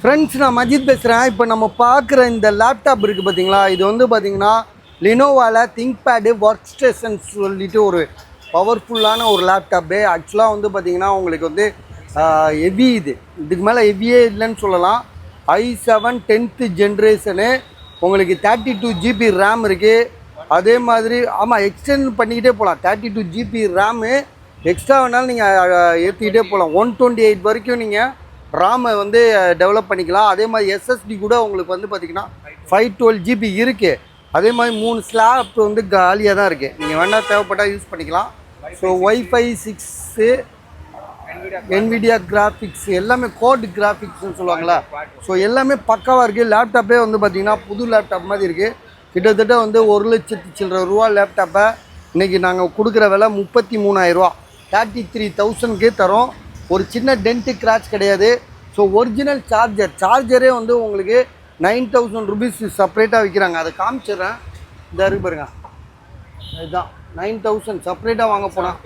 Friends, நான் மஜித் பேசுகிறேன். இப்போ நம்ம பார்க்குற இந்த லேப்டாப் இருக்குது பார்த்தீங்களா, இது வந்து பார்த்தீங்கன்னா லினோவாவில் திங்க்பேடு ஒர்க் ஸ்டேஷன்ஸ் சொல்லிட்டு ஒரு பவர்ஃபுல்லான ஒரு லேப்டாப்பு. ஆக்சுவலாக வந்து பார்த்தீங்கன்னா உங்களுக்கு வந்து ஹெவி, இதுக்கு மேலே ஹெவியே இல்லைன்னு சொல்லலாம். i7 10th ஜென்ரேஷனு, உங்களுக்கு 32 GB ரேம் இருக்குது. அதே மாதிரி ஆமாம், எக்ஸ்டெண்ட் பண்ணிக்கிட்டே போகலாம். 32 GB ரேமு எக்ஸ்ட்ரா வேணாலும் நீங்கள் ஏற்றிக்கிட்டே போகலாம். 128 வரைக்கும் நீங்கள் ராமை வந்து டெவலப் பண்ணிக்கலாம். அதே மாதிரி எஸ்எஸ்டி கூட உங்களுக்கு வந்து பார்த்திங்கன்னா 512 GB இருக்குது. அதே மாதிரி 3 ஸ்லாப் வந்து காலியாக தான் இருக்குது. நீங்கள் வேணால் தேவைப்பட்டால் யூஸ் பண்ணிக்கலாம். ஸோ ஒய்ஃபை 6, NVIDIA கிராஃபிக்ஸ், எல்லாமே கோட் கிராஃபிக்ஸ்னு சொல்லுவாங்களா. ஸோ எல்லாமே பக்காவாக இருக்குது. லேப்டாப்பே வந்து பார்த்திங்கன்னா புது லேப்டாப் மாதிரி இருக்குது. கிட்டத்தட்ட வந்து 1,00,000 சில்லற ரூபா லேப்டாப்பை இன்றைக்கி நாங்கள் கொடுக்குற விலை 33,000 ரூபா, 33,000க்கு தரோம். ஒரு சின்ன டென்ட்டு கிராச் கிடையாது. ஸோ ஒரிஜினல் சார்ஜரே வந்து உங்களுக்கு 9,000 ருபீஸ் செப்பரேட்டாக விற்கிறாங்க. அதை காமிச்சிடுறேன். இந்த இருக்கு பாருங்க, இதுதான் 9,000 செப்பரேட்டாக வாங்க போனால்.